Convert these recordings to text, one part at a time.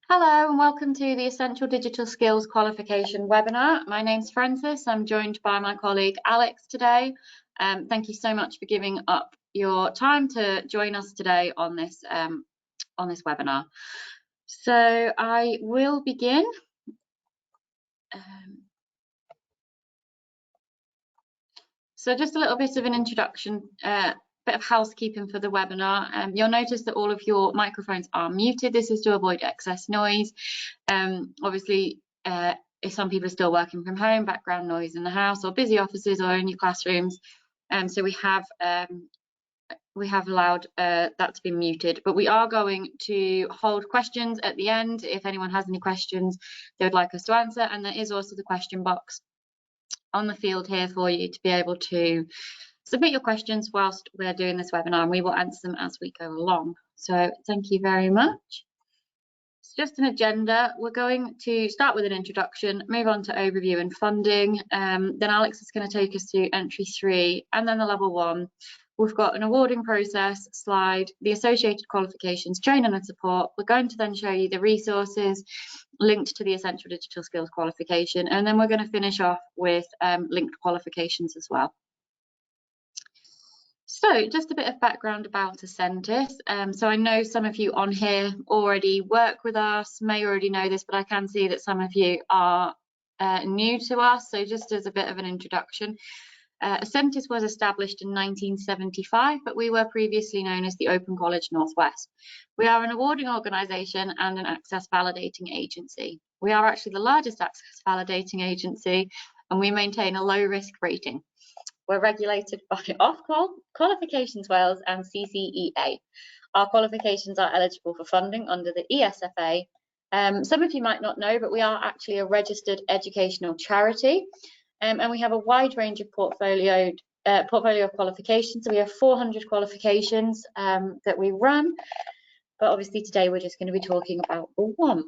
Hello and welcome to the Essential Digital Skills Qualification webinar. My name's Frances. I'm joined by my colleague Alex today. Thank you so much for giving up your time to join us today on this webinar. So I will begin. So just a little bit of an introduction, bit of housekeeping for the webinar. You'll notice that all of your microphones are muted. This is to avoid excess noise. Obviously, if some people are still working from home, background noise in the house or busy offices or in your classrooms. So we have allowed that to be muted, but we are going to hold questions at the end if anyone has any questions they would like us to answer. And there is also the question box on the field here for you to be able to submit your questions whilst we're doing this webinar, and we will answer them as we go along. So thank you very much. It's just an agenda. We're going to start with an introduction, move on to overview and funding. Then Alex is going to take us through entry 3 and then the level 1. We've got an awarding process slide, the associated qualifications, training and support. We're going to then show you the resources linked to the Essential Digital Skills Qualification, and then we're going to finish off with linked qualifications as well. So just a bit of background about Ascentis. So I know some of you on here already work with us, may already know this, but I can see that some of you are new to us. So just as a bit of an introduction, Ascentis was established in 1975, but we were previously known as the Open College Northwest. We are an awarding organisation and an access validating agency. We are actually the largest access validating agency, and we maintain a low risk rating. We're regulated by Ofqual, Qualifications Wales and CCEA. Our qualifications are eligible for funding under the ESFA. Some of you might not know, but we are actually a registered educational charity. And we have a wide range of portfolio of qualifications. So we have 400 qualifications that we run, but obviously today we're just going to be talking about the one.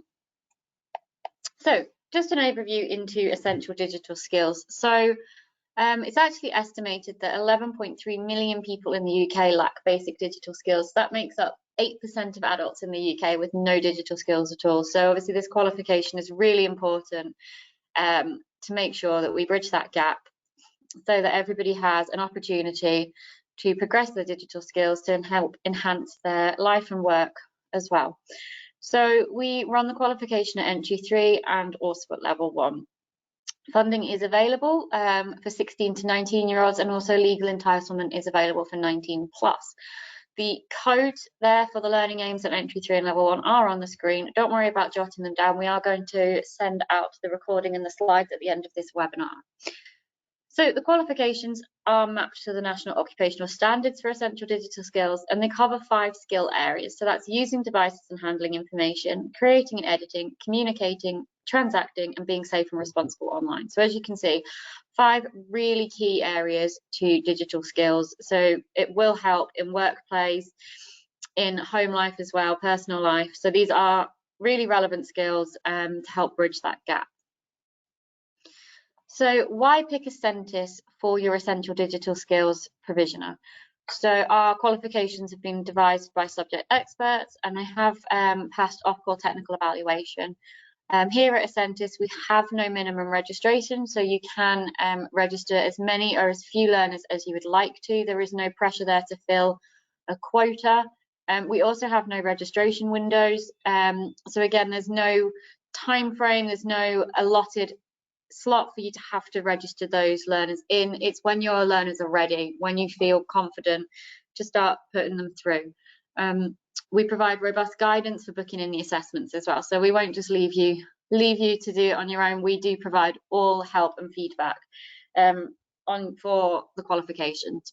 So just an overview into essential digital skills. So it's actually estimated that 11.3 million people in the UK lack basic digital skills. That makes up 8% of adults in the UK with no digital skills at all. So obviously this qualification is really important to make sure that we bridge that gap so that everybody has an opportunity to progress their digital skills to help enhance their life and work as well. So we run the qualification at entry 3 and also at level 1. Funding is available for 16 to 19-year-olds, and also legal entitlement is available for 19+. The codes there for the learning aims at entry 3 and level 1 are on the screen. Don't worry about jotting them down. We are going to send out the recording and the slides at the end of this webinar. So the qualifications are mapped to the National Occupational Standards for Essential Digital Skills, and they cover 5 skill areas. So that's using devices and handling information, creating and editing, communicating, transacting, and being safe and responsible online. So as you can see, 5 really key areas to digital skills. So it will help in workplace, in home life as well, personal life. So these are really relevant skills to help bridge that gap. So why pick Ascentis for your essential digital skills provisioner? So our qualifications have been devised by subject experts, and they have passed Ofqual technical evaluation. Here at Ascentis, we have no minimum registration, so you can register as many or as few learners as you would like to. There is no pressure there to fill a quota. We also have no registration windows. So again, there's no time frame, there's no allotted slot for you to have to register those learners in. It's when your learners are ready, when you feel confident to start putting them through. We provide robust guidance for booking in the assessments as well, so we won't just leave you to do it on your own. We do provide all help and feedback for the qualifications.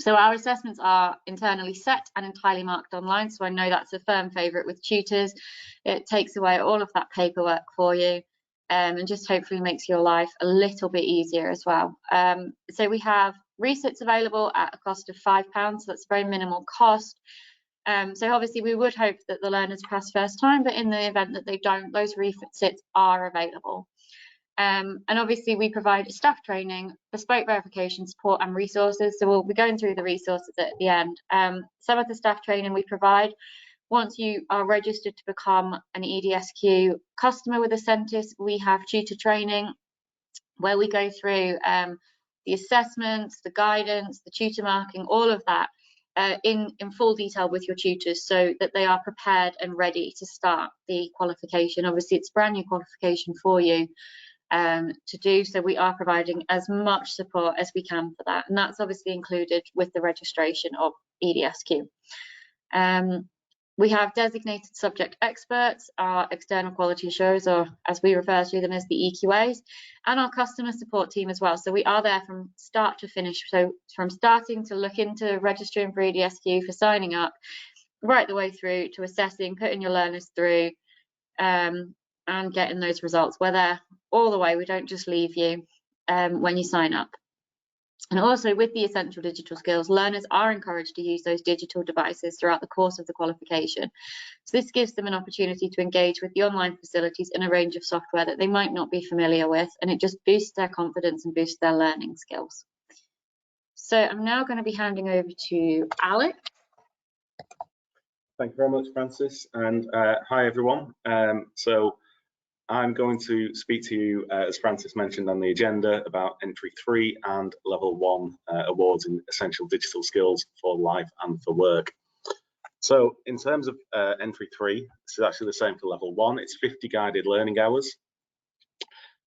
So our assessments are internally set and entirely marked online, so I know that's a firm favourite with tutors. It takes away all of that paperwork for you, and just hopefully makes your life a little bit easier as well. So we have resits available at a cost of £5, so that's a very minimal cost. So obviously we would hope that the learners pass first time, but in the event that they don't, those resits are available. And obviously we provide staff training, bespoke verification, support and resources. So we'll be going through the resources at the end. Some of the staff training we provide Once you are registered to become an EDSQ customer with Essential, we have tutor training where we go through the assessments, the guidance, the tutor marking, all of that in full detail with your tutors so that they are prepared and ready to start the qualification. Obviously, it's a brand new qualification for you to do, so we are providing as much support as we can for that, and that's obviously included with the registration of EDSQ. We have designated subject experts, our external quality assurers, or as we refer to them as the EQAs, and our customer support team as well. So we are there from start to finish. So from starting to look into registering for EDSQ, for signing up, right the way through to assessing, putting your learners through, and getting those results. We're there all the way. We don't just leave you when you sign up. And also with the Essential Digital Skills, learners are encouraged to use those digital devices throughout the course of the qualification. So this gives them an opportunity to engage with the online facilities in a range of software that they might not be familiar with, and it just boosts their confidence and boosts their learning skills. So I'm now going to be handing over to Alex. Thank you very much, Francis, and hi everyone. So I'm going to speak to you, as Francis mentioned on the agenda, about Entry 3 and Level 1 awards in Essential Digital Skills for Life and for Work. So in terms of Entry 3, this is actually the same for Level 1. It's 50 guided learning hours.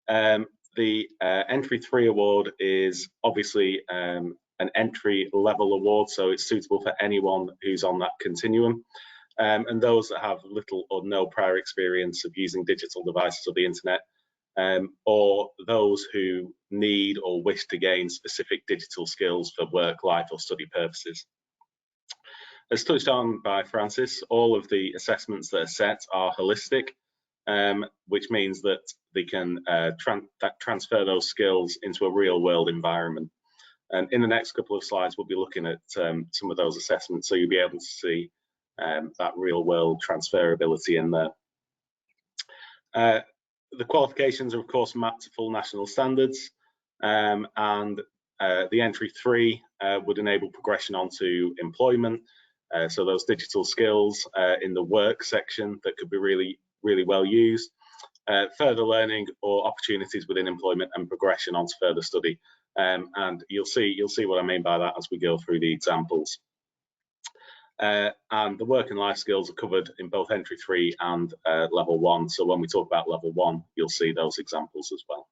The Entry 3 award is obviously an entry level award, so it's suitable for anyone who's on that continuum. And those that have little or no prior experience of using digital devices or the internet, or those who need or wish to gain specific digital skills for work, life or study purposes. As touched on by Francis, all of the assessments that are set are holistic, which means that they can transfer those skills into a real world environment. And in the next couple of slides, we'll be looking at some of those assessments, so you'll be able to see that real world transferability in there. The qualifications are of course mapped to full national standards, and the Entry 3 would enable progression onto employment, so those digital skills in the work section that could be really well used, further learning or opportunities within employment and progression onto further study, and you'll see what I mean by that as we go through the examples. And the work and life skills are covered in both Entry 3 and Level 1. So when we talk about Level 1, you'll see those examples as well.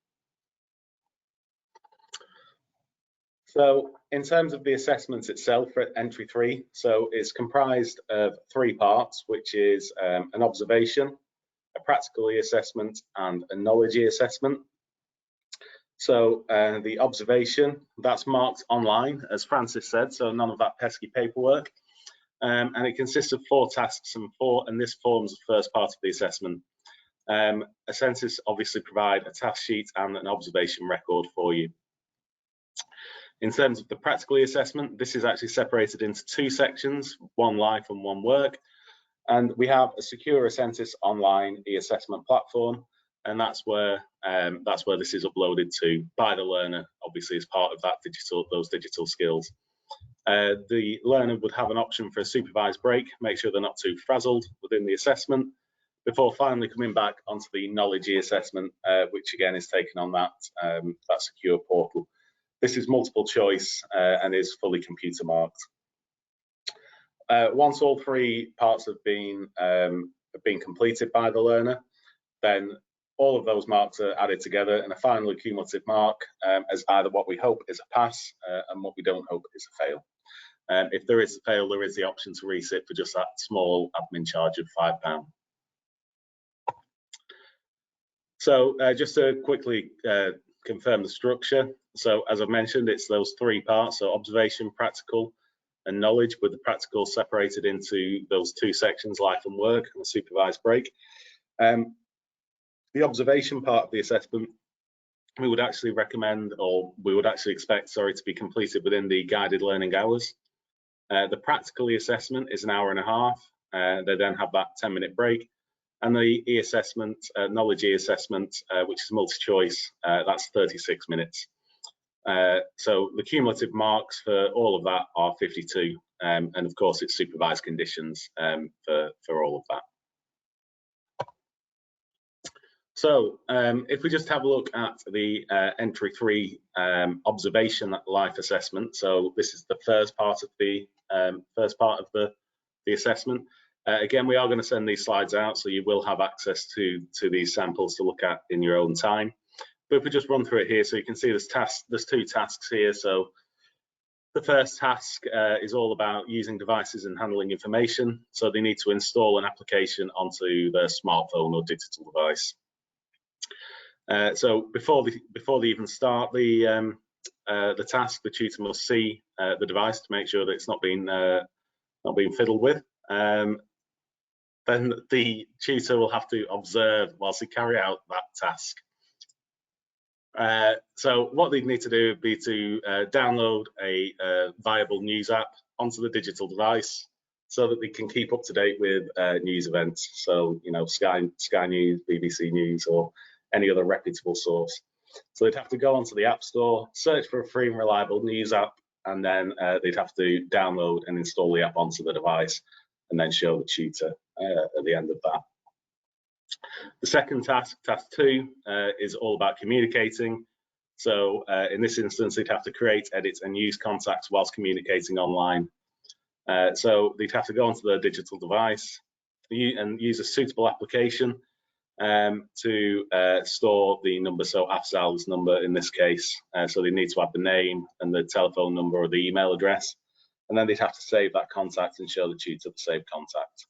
So in terms of the assessments itself for Entry 3, so it's comprised of 3 parts, which is an observation, a practical assessment, and a knowledge assessment. So the observation, that's marked online, as Francis said, so none of that pesky paperwork. And it consists of 4 tasks and this forms the first part of the assessment. Essential obviously provide a task sheet and an observation record for you. In terms of the practical assessment, this is actually separated into 2 sections, 1 life and 1 work. And we have a secure Essential online e-assessment platform, and that's where this is uploaded to by the learner, obviously as part of that those digital skills. The learner would have an option for a supervised break, make sure they're not too frazzled within the assessment, before finally coming back onto the knowledge assessment, which again is taken on that secure portal. This is multiple choice and is fully computer marked. Once all 3 parts have been completed by the learner, then all of those marks are added together, and a final cumulative mark as either what we hope is a pass and what we don't hope is a fail. If there is a fail, there is the option to resit for just that small admin charge of £5. So just to quickly confirm the structure. So as I've mentioned, it's those 3 parts, so observation, practical, and knowledge, with the practical separated into those 2 sections, life and work, and a supervised break. The observation part of the assessment, we would actually recommend, or we would actually expect, sorry, to be completed within the guided learning hours. The practical assessment is 1.5 hours. They then have that 10-minute break. And the e-assessment, knowledge e-assessment, which is multi-choice, that's 36 minutes. So the cumulative marks for all of that are 52, and of course it's supervised conditions for all of that. So if we just have a look at the entry 3 observation life assessment, so this is the first part of the assessment. Again, we are going to send these slides out, so you will have access to these samples to look at in your own time. But if we just run through it here, so you can see there's 2 tasks here. So the first task is all about using devices and handling information. So they need to install an application onto their smartphone or digital device. So before they even start the task, the tutor must see the device to make sure that it's not being fiddled with. Then the tutor will have to observe whilst they carry out that task. So what they need to do would be to download a viable news app onto the digital device so that they can keep up to date with news events. So, you know, Sky News, BBC News, or any other reputable source. So they'd have to go onto the App Store, search for a free and reliable news app, and then they'd have to download and install the app onto the device, and then show the tutor at the end of that. The second task, task 2, is all about communicating. So in this instance, they'd have to create, edit, and use contacts whilst communicating online. So they'd have to go onto their digital device and use a suitable application to store the number, so Afzal's number in this case. So they need to have the name and the telephone number or the email address, and then they'd have to save that contact and show the tutor the saved contact.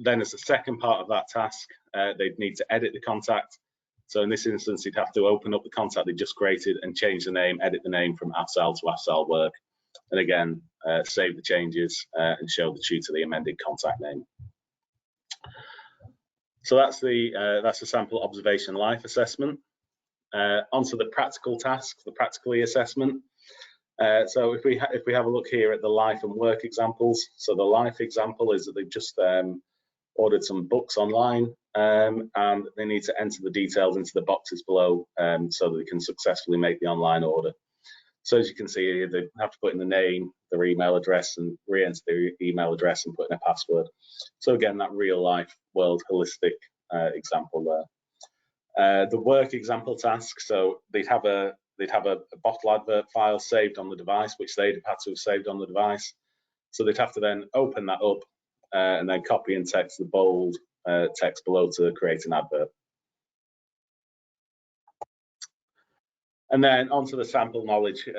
Then as the second part of that task, they'd need to edit the contact. So in this instance, you'd have to open up the contact they just created and change the name, edit the name from Afzal to Afzal Work, and again, save the changes and show the tutor the amended contact name. So that's the sample observation life assessment. Onto the practical task, the practical assessment. So if we have a look here at the life and work examples, so the life example is that they've just ordered some books online, and they need to enter the details into the boxes below so that they can successfully make the online order. So as you can see here, they have to put in the name, their email address, and re-enter their email address and put in a password. So again, that real life world holistic example there. The work example task, so they'd have a bottle advert file saved on the device, which they'd have had to have saved on the device. So they'd have to then open that up and then copy and text the bold text below to create an advert. And then onto the sample knowledge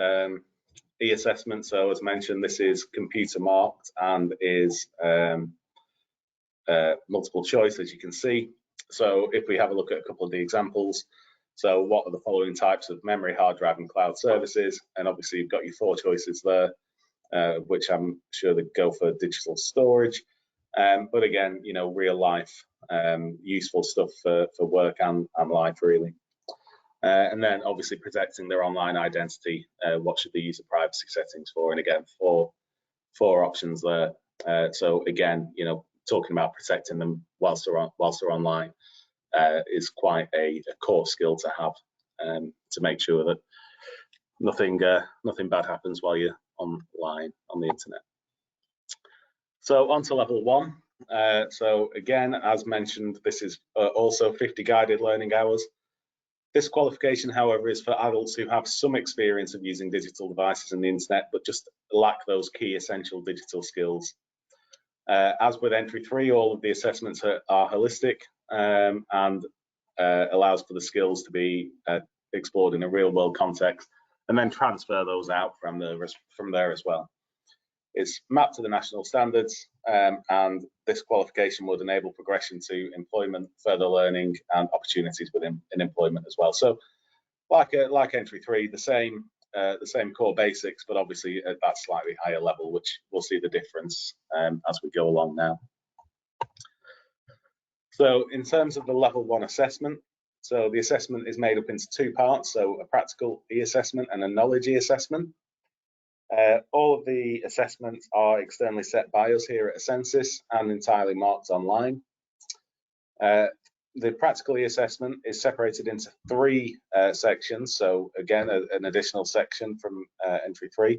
e-assessment. So as mentioned, this is computer marked and is multiple choice, as you can see. So if we have a look at a couple of the examples, so what are the following types of memory, hard drive, and cloud services? And obviously you've got your 4 choices there, which I'm sure they go for digital storage. But again, you know, real life, useful stuff for work and life really. And then obviously protecting their online identity. What should they use the privacy settings for? And again, four options there. So again, you know, talking about protecting them whilst they're online is quite a core skill to have, to make sure that nothing bad happens while you're online on the internet. So on to level 1. So again, as mentioned, this is also 50 guided learning hours. This qualification, however, is for adults who have some experience of using digital devices and the internet, but just lack those key essential digital skills. As with entry 3, all of the assessments are holistic and allows for the skills to be explored in a real world context and then transfer those out from there as well. It's mapped to the national standards, and this qualification would enable progression to employment, further learning, and opportunities within employment as well. So, like entry 3, the same core basics, but obviously at that slightly higher level, which we'll see the difference as we go along now. So, in terms of the level 1 assessment, so the assessment is made up into 2 parts, so a practical e-assessment and a knowledge e-assessment. All of the assessments are externally set by us here at Essential and entirely marked online. The practical e-assessment is separated into 3 sections. So again, an additional section from entry 3.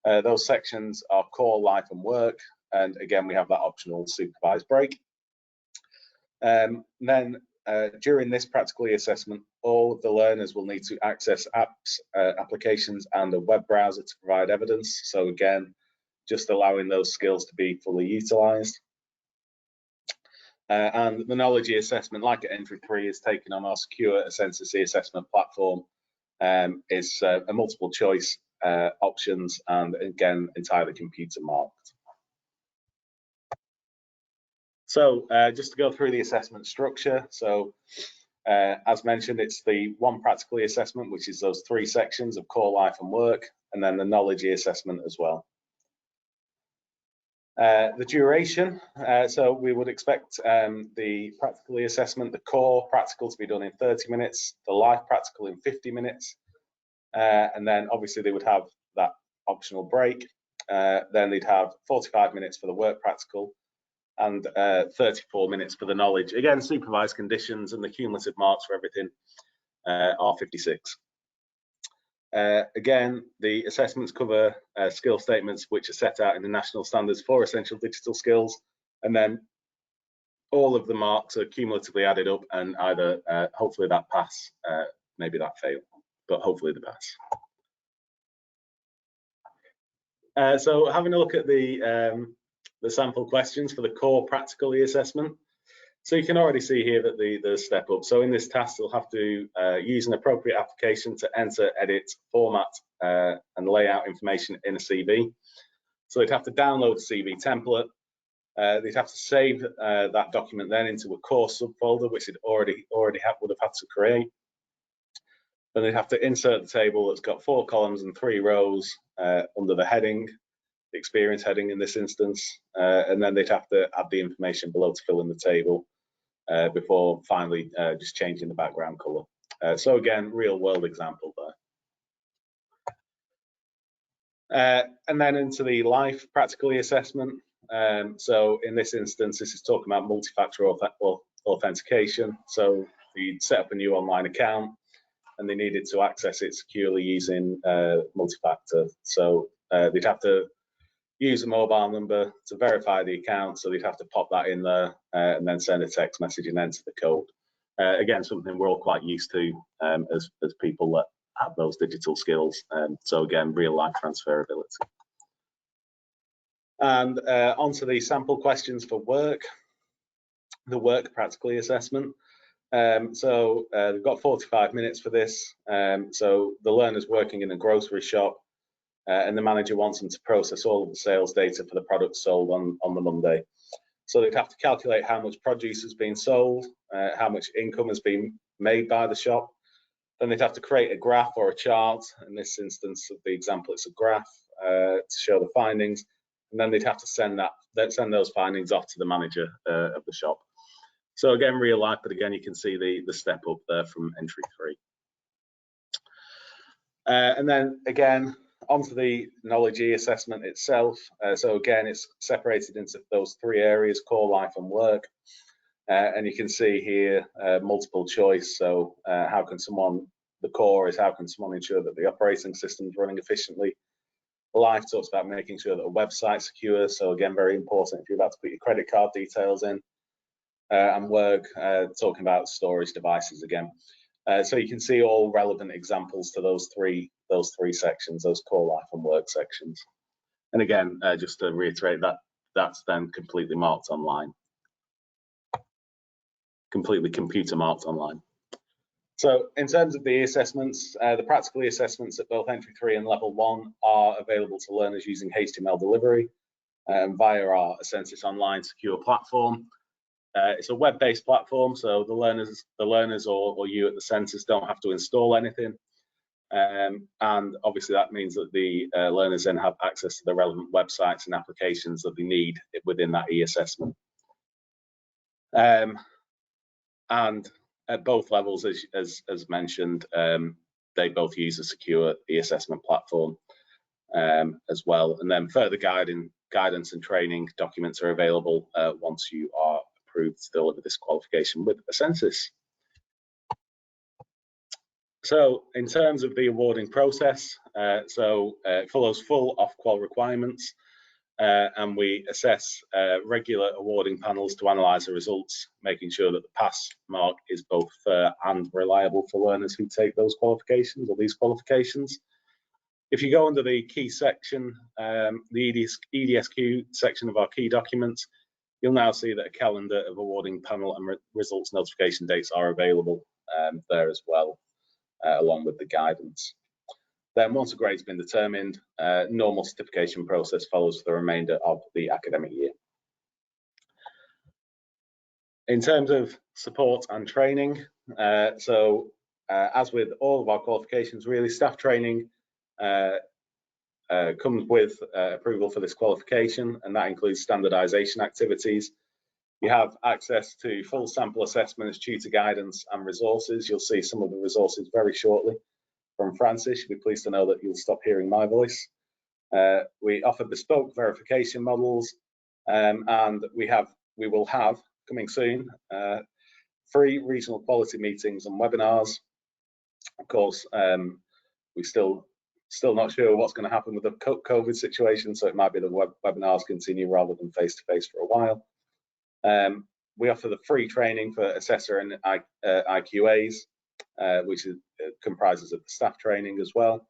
Those sections are core, life and work, and again we have that optional supervised break. Then during this practical assessment, all of the learners will need to access apps, applications and a web browser to provide evidence. So again, just allowing those skills to be fully utilised. And the knowledge assessment, like at Entry 3, is taken on our secure Essential assessment platform. It's a multiple choice options and again entirely computer marked. So just to go through the assessment structure, so as mentioned, it's the one practical assessment, which is those 3 sections of core, life and work, and then the knowledge assessment as well. The duration, so we would expect the practical assessment, the core practical to be done in 30 minutes, the life practical in 50 minutes, and then obviously they would have that optional break. Then they'd have 45 minutes for the work practical and 34 minutes for the knowledge. Again, supervised conditions, and the cumulative marks for everything are 56. Again, the assessments cover skill statements which are set out in the national standards for essential digital skills, and then all of the marks are cumulatively added up, and either hopefully that pass, maybe that fail, but hopefully the pass. So having a look at the sample questions for the core practical assessment. So you can already see here that the step up. So in this task, they'll have to use an appropriate application to enter, edit, format, and lay out information in a CV. So they'd have to download a CV template. They'd have to save that document then into a course subfolder, which they'd would have had to create. Then they'd have to insert the table that's got 4 columns and 3 rows under the heading, the experience heading in this instance, and then they'd have to add the information below to fill in the table before finally just changing the background color. So again, real world example there. And then into the life practical assessment. So in this instance, this is talking about multi-factor authentication. So you'd set up a new online account and they needed to access it securely using multi-factor. So they'd have to use a mobile number to verify the account, so they'd have to pop that in there and then send a text message and enter the code. Again, something we're all quite used to as people that have those digital skills. So again, real life transferability. And onto the sample questions for work, the work practical assessment. So they've got 45 minutes for this. So the learner's working in a grocery shop, and the manager wants them to process all of the sales data for the products sold on the Monday. So they'd have to calculate how much produce has been sold, how much income has been made by the shop. Then they'd have to create a graph or a chart. In this instance of the example, it's a graph to show the findings. And then they'd have to send those findings off to the manager of the shop. So again, real life, but again, you can see the step up there from Entry 3. And then again, onto the knowledge assessment itself. So again, it's separated into those 3 areas, core, life and work. And you can see here multiple choice. So the core is how can someone ensure that the operating system is running efficiently. Life talks about making sure that a website's secure. So again, very important if you're about to put your credit card details in. And work, talking about storage devices again. So you can see all relevant examples to those three sections, those core, life and work sections. And again, just to reiterate that that's then completely marked online, completely computer marked online. So in terms of the assessments, the practical assessments at both Entry 3 and Level 1 are available to learners using HTML delivery via our Essential Online secure platform. It's a web-based platform, so the learners or you at the centres don't have to install anything. And obviously that means that the learners then have access to the relevant websites and applications that they need within that e-assessment. And at both levels, as mentioned, they both use a secure e-assessment platform as well. And then further guidance and training documents are available once you are approved to deliver this qualification with Essential. So in terms of the awarding process, it follows full off-qual requirements, and we assess regular awarding panels to analyse the results, making sure that the pass mark is both fair and reliable for learners who take those qualifications or these qualifications. If you go under the key section, the EDSQ section of our key documents, you'll now see that a calendar of awarding panel and results notification dates are available there as well, along with the guidance. Then once a grade's been determined, normal certification process follows for the remainder of the academic year. In terms of support and training, as with all of our qualifications, really, staff training comes with approval for this qualification, and that includes standardization activities. You have access to full sample assessments, tutor guidance and resources. You'll see some of the resources very shortly from Francis. You'll be pleased to know that you'll stop hearing my voice. We offer bespoke verification models, and we will have coming soon 3 regional quality meetings and webinars. Of course, we're still not sure what's going to happen with the COVID situation, so it might be the webinars continue rather than face-to-face for a while. We offer the free training for assessor and IQAs, which comprises of the staff training as well.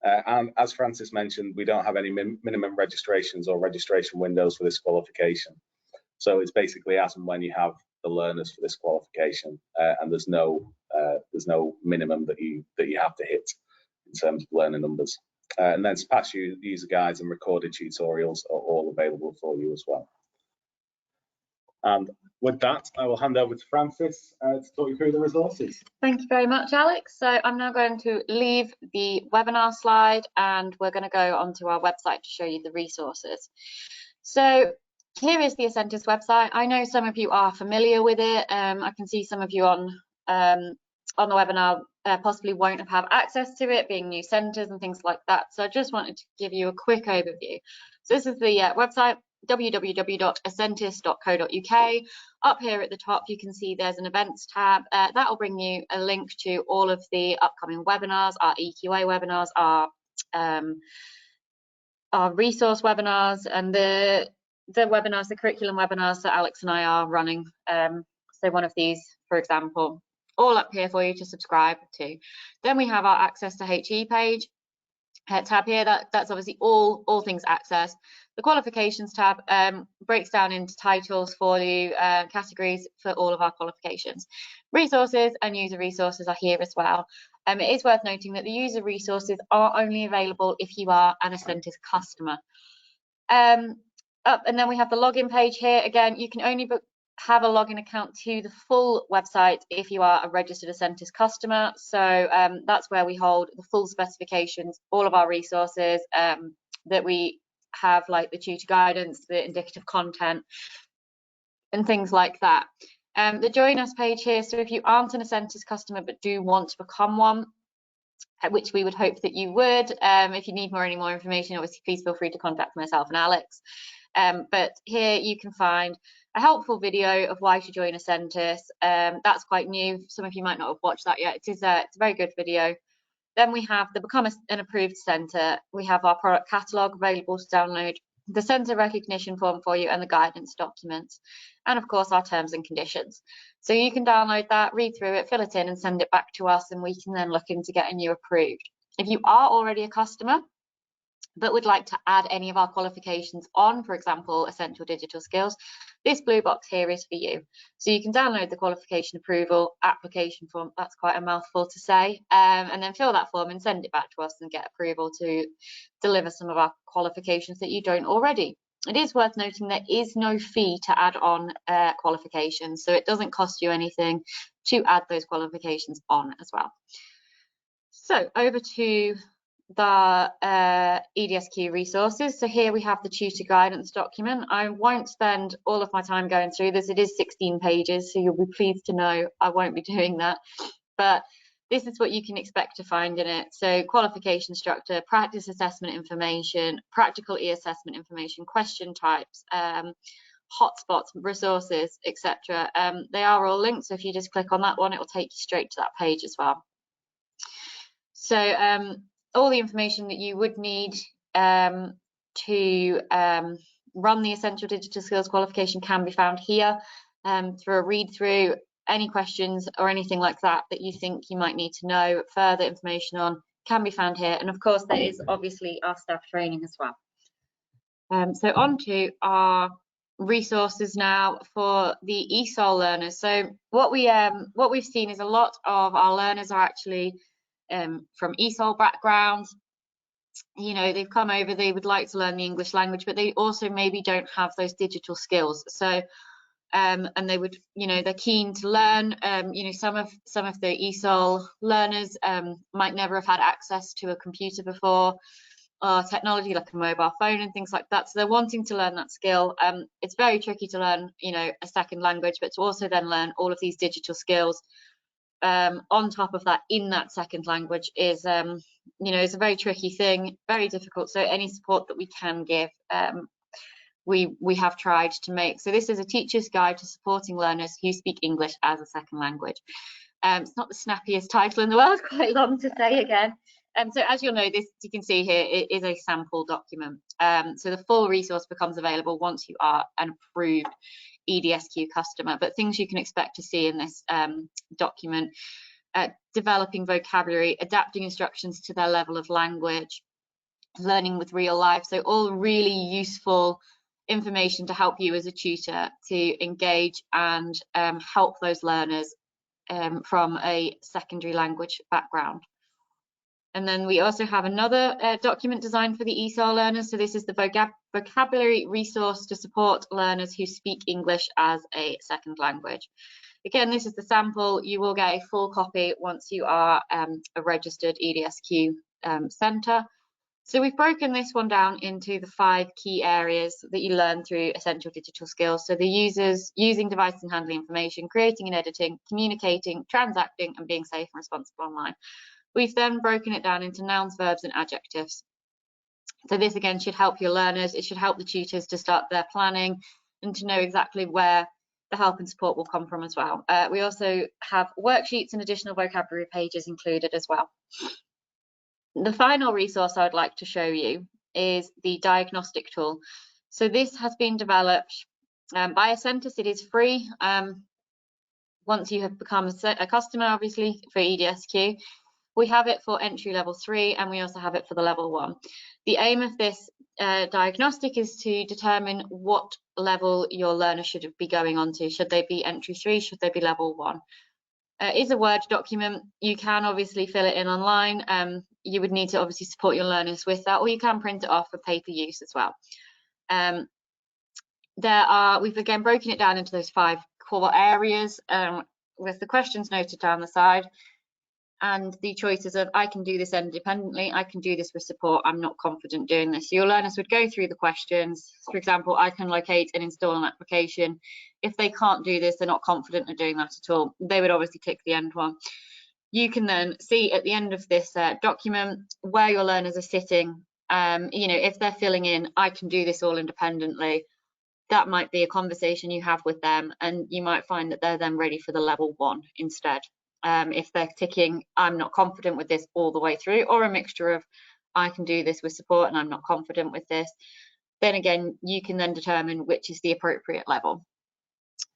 And as Francis mentioned, we don't have any minimum registrations or registration windows for this qualification. So it's basically as and when you have the learners for this qualification, and there's no minimum that you have to hit in terms of learner numbers. And then pass user guides and recorded tutorials are all available for you as well. And with that, I will hand over to Francis to talk you through the resources. Thank you very much, Alex. So I'm now going to leave the webinar slide, and we're going to go onto our website to show you the resources. So here is the Essential website. I know some of you are familiar with it. I can see some of you on the webinar possibly won't have had access to it, being new centres and things like that. So I just wanted to give you a quick overview. So this is the website, www.essentis.co.uk. Up here at the top, you can see there's an events tab. That will bring you a link to all of the upcoming webinars, our EQA webinars, our resource webinars, and the webinars, the curriculum webinars that Alex and I are running. So one of these, for example, all up here for you to subscribe to. Then we have our access to HE page tab here. That's obviously all things access. The qualifications tab breaks down into titles for you, categories for all of our qualifications. Resources and user resources are here as well. It is worth noting that the user resources are only available if you are an Essential customer. And then we have the login page here. Again, you can only have a login account to the full website if you are a registered Essential customer. So that's where we hold the full specifications, all of our resources that we have, like the tutor guidance, the indicative content, and things like that. The join us page here, so if you aren't an Essential customer but do want to become one, which we would hope that you would, if you need any more information, obviously please feel free to contact myself and Alex. But here you can find a helpful video of why to join Essential. That's quite new. Some of you might not have watched that yet. It's a very good video. Then we have the Become an Approved Centre. We have our product catalogue available to download, the centre recognition form for you, and the guidance documents, and of course our terms and conditions. So you can download that, read through it, fill it in and send it back to us, and we can then look into getting you approved. If you are already a customer but would like to add any of our qualifications on, for example, Essential Digital Skills, this blue box here is for you. So you can download the qualification approval application form, that's quite a mouthful to say, and then fill that form and send it back to us and get approval to deliver some of our qualifications that you don't already. It is worth noting there is no fee to add on qualifications, so it doesn't cost you anything to add those qualifications on as well. So over to the EDSQ resources. So here we have the tutor guidance document. I won't spend all of my time going through this. It is 16 pages, so you'll be pleased to know I won't be doing that. But this is what you can expect to find in it. So qualification structure, practice assessment information, practical e-assessment information, question types, hotspots, resources, etc. They are all linked, so if you just click on that one, it will take you straight to that page as well. So all the information that you would need to run the Essential Digital Skills Qualification can be found here through a read through. Any questions or anything like that that you think you might need to know further information on can be found here. And of course, there is obviously our staff training as well. So on to our resources now for the ESOL learners. So what we've seen is a lot of our learners are actually from ESOL backgrounds. You know, they've come over, they would like to learn the English language, but they also maybe don't have those digital skills. So and they would, you know, they're keen to learn. You know, some of the ESOL learners might never have had access to a computer before, or technology like a mobile phone and things like that. So they're wanting to learn that skill. It's very tricky to learn, you know, a second language, but to also then learn all of these digital skills on top of that in that second language is, you know, it's a very tricky thing, very difficult. So any support that we can give, we have tried to make. So this is a teacher's guide to supporting learners who speak English as a second language. It's not the snappiest title in the world, quite long to say again. So as you'll know, this, you can see here, it is a sample document. So the full resource becomes available once you are an approved EDSQ customer. But things you can expect to see in this document: developing vocabulary, adapting instructions to their level of language, learning with real life. So all really useful information to help you as a tutor to engage and help those learners from a secondary language background. And then we also have another document designed for the ESOL learners. So this is the vocabulary resource to support learners who speak English as a second language. Again, this is the sample. You will get a full copy once you are a registered EDSQ centre. So we've broken this one down into the 5 key areas that you learn through Essential Digital Skills. So the using devices and handling information, creating and editing, communicating, transacting, and being safe and responsible online. We've then broken it down into nouns, verbs, and adjectives. So this again should help your learners. It should help the tutors to start their planning and to know exactly where the help and support will come from as well. We also have worksheets and additional vocabulary pages included as well. The final resource I would like to show you is the diagnostic tool. So this has been developed by Ascentus. It is free once you have become a customer, obviously, for EDSQ. We have it for entry level 3, and we also have it for the level 1. The aim of this diagnostic is to determine what level your learner should be going on to. Should they be entry 3? Should they be level 1? It is a Word document. You can obviously fill it in online. You would need to obviously support your learners with that, or you can print it off for paper use as well. We've again broken it down into those 5 core areas with the questions noted down the side, and the choices of I can do this independently, I can do this with support, I'm not confident doing this. So your learners would go through the questions. For example, I can locate and install an application. If they can't do this, they're not confident in doing that at all, they would obviously tick the end one. You can then see at the end of this document where your learners are sitting. You know, if they're filling in, I can do this all independently, that might be a conversation you have with them, and you might find that they're then ready for the level 1 instead. If they're ticking, I'm not confident with this all the way through, or a mixture of I can do this with support and I'm not confident with this, then again, you can then determine which is the appropriate level.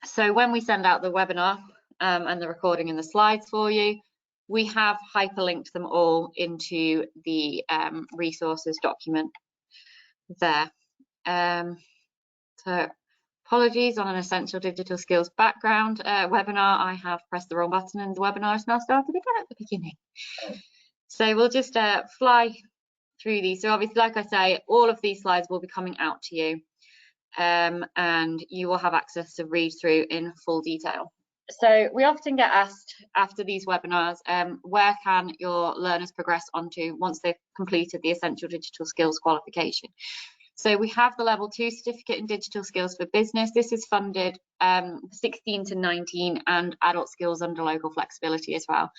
So when we send out the webinar and the recording and the slides for you, we have hyperlinked them all into the resources document there. So apologies on an Essential Digital Skills background webinar. I have pressed the wrong button and the webinar has now started again at the beginning. So we'll just fly through these. So obviously, like I say, all of these slides will be coming out to you, and you will have access to read through in full detail. So we often get asked after these webinars, where can your learners progress onto once they've completed the Essential Digital Skills Qualification? So we have the level 2 certificate in digital skills for business. This is funded 16 to 19 and adult skills under local flexibility as well.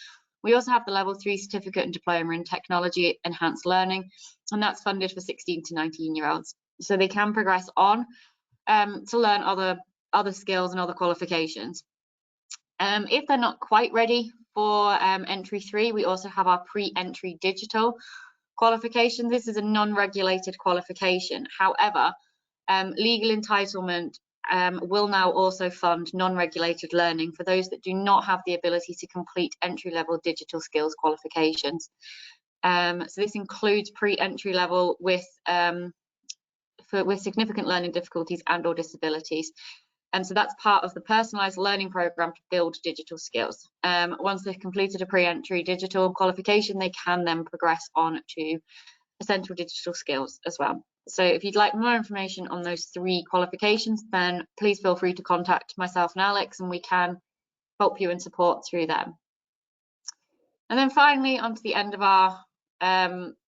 We also have the level 3 certificate and diploma in technology enhanced learning, and that's funded for 16 to 19-year-olds. So they can progress on to learn other skills and other qualifications. If they're not quite ready for entry 3, we also have our pre-entry digital qualification. This is a non-regulated qualification. However, legal entitlement will now also fund non-regulated learning for those that do not have the ability to complete entry-level digital skills qualifications. So this includes pre-entry level with significant learning difficulties and/or disabilities. And so that's part of the personalised learning programme to build digital skills. Once they've completed a pre-entry digital qualification, they can then progress on to Essential Digital Skills as well. So if you'd like more information on those 3 qualifications, then please feel free to contact myself and Alex, and we can help you and support through them. And then finally, on to the end of our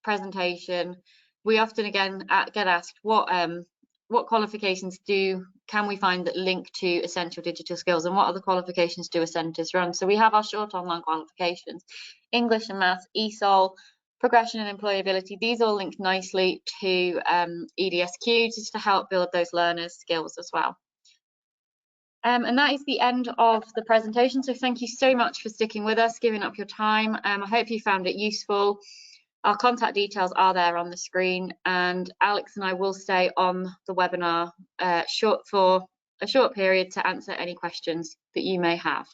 presentation, we often again get asked what qualifications can we find that link to Essential Digital Skills, and what other qualifications do Ascentus run? So we have our short online qualifications, English and Maths, ESOL, Progression and Employability. These all link nicely to EDSQ just to help build those learners' skills as well. And that is the end of the presentation. So thank you so much for sticking with us, giving up your time. I hope you found it useful. Our contact details are there on the screen, and Alex and I will stay on the webinar for a short period to answer any questions that you may have.